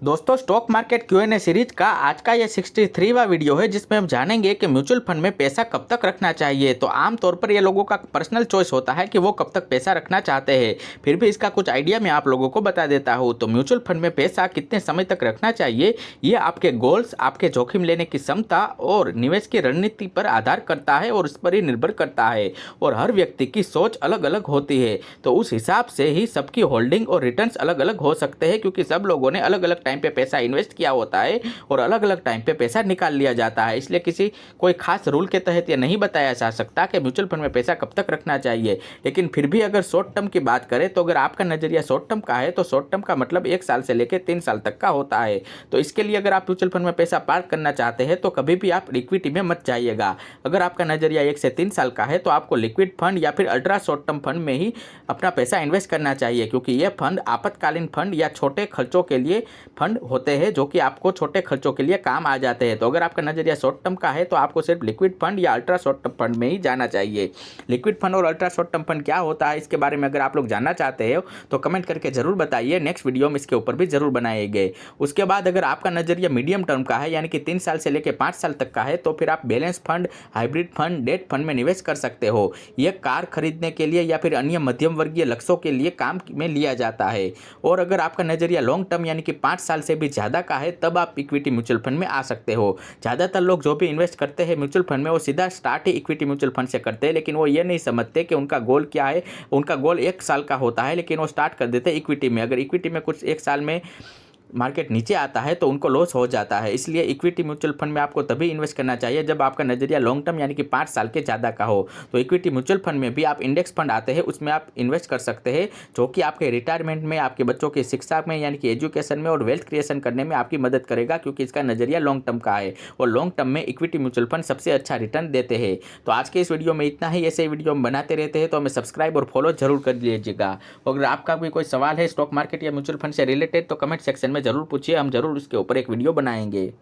दोस्तों, stock market Q&A series का आज का ये 63वां वीडियो है जिसमें हम जानेंगे कि म्यूचुअल फंड में पैसा कब तक रखना चाहिए। तो आमतौर पर ये लोगों का पर्सनल चॉइस होता है कि वो कब तक पैसा रखना चाहते हैं। फिर भी इसका कुछ आइडिया मैं आप लोगों को बता देता हूँ। तो म्यूचुअल फंड में पैसा कितने समय तक रखना चाहिए, ये आपके गोल्स, आपके जोखिम लेने की क्षमता और निवेश की रणनीति पर आधार करता है और इस पर ही निर्भर करता है। और हर व्यक्ति की सोच अलग अलग होती है, तो उस हिसाब से ही सबकी होल्डिंग और रिटर्न्स अलग अलग हो सकते हैं, क्योंकि सब लोगों ने अलग अलग टाइम पे पैसा इन्वेस्ट किया होता है और अलग अलग टाइम पे पैसा निकाल लिया जाता है। इसलिए किसी कोई खास रूल के तहत ये नहीं बताया जा सकता कि म्यूचुअल फंड में पैसा कब तक रखना चाहिए। लेकिन फिर भी अगर शॉर्ट टर्म की बात करें तो अगर आपका नजरिया शॉर्ट टर्म का है तो शॉर्ट टर्म का मतलब 1 साल से लेकर 3 साल तक का होता है। तो इसके लिए अगर आप म्यूचुअल फंड में पैसा पार्क करना चाहते हैं तो कभी भी आप इक्विटी में मत जाइएगा। अगर आपका नजरिया 1 से 3 साल का है तो आपको लिक्विड फंड या फिर अल्ट्रा शॉर्ट टर्म फंड में ही अपना पैसा इन्वेस्ट करना चाहिए, क्योंकि ये फंड आपातकालीन फंड या छोटे खर्चों के लिए फंड होते हैं जो कि आपको छोटे खर्चों के लिए काम आ जाते हैं। तो अगर आपका नजरिया शॉर्ट टर्म का है तो आपको सिर्फ लिक्विड फंड या अल्ट्रा शॉर्ट टर्म फंड में ही जाना चाहिए। लिक्विड फंड और अल्ट्रा शॉर्ट टर्म फंड क्या होता है, इसके बारे में अगर आप लोग जानना चाहते हो तो कमेंट करके जरूर बताइए। नेक्स्ट वीडियो में इसके ऊपर भी जरूर बनाएंगे। उसके बाद अगर आपका नजरिया मीडियम टर्म का है, यानी कि 3 साल से लेकर 5 साल तक का है, तो फिर आप balance fund, hybrid fund, debt fund में निवेश कर सकते हो। यह कार खरीदने के लिए या फिर अन्य मध्यम वर्गीय लक्ष्यों के लिए काम में लिया जाता है। और अगर आपका नजरिया लॉन्ग टर्म यानी कि 5 साल से भी ज़्यादा का है, तब आप इक्विटी म्यूचुअल फंड में आ सकते हो। ज़्यादातर लोग जो भी इन्वेस्ट करते हैं म्यूचुअल फंड में वो सीधा स्टार्ट ही इक्विटी म्यूचुअल फंड से करते हैं, लेकिन वो ये नहीं समझते कि उनका गोल क्या है। उनका गोल 1 साल का होता है, लेकिन वो स्टार्ट कर देते हैं इक्विटी में। अगर इक्विटी में कुछ 1 साल में मार्केट नीचे आता है तो उनको लॉस हो जाता है। इसलिए इक्विटी म्यूचुअल फंड में आपको तभी इन्वेस्ट करना चाहिए जब आपका नजरिया लॉन्ग टर्म यानी कि 5 साल के ज़्यादा का हो। तो इक्विटी म्यूचुअल फंड में भी आप इंडेक्स फंड आते हैं, उसमें आप इन्वेस्ट कर सकते हैं, जो कि आपके रिटायरमेंट में, आपके बच्चों की शिक्षा में यानी कि एजुकेशन में और वेल्थ क्रिएशन करने में आपकी मदद करेगा, क्योंकि इसका नजरिया लॉन्ग टर्म का है और लॉन्ग टर्म में इक्विटी म्यूचुअल फंड सबसे अच्छा रिटर्न देते हैं। तो आज के इस वीडियो में इतना ही। ऐसे वीडियो हम बनाते रहते हैं, तो हमें सब्सक्राइब और फॉलो जरूर कर लीजिएगा। अगर आपका भी कोई सवाल है स्टॉक मार्केट या म्यूचुअल फंड से रिलेटेड तो कमेंट सेक्शन में जरूर पूछिए, हम जरूर उसके ऊपर एक वीडियो बनाएंगे।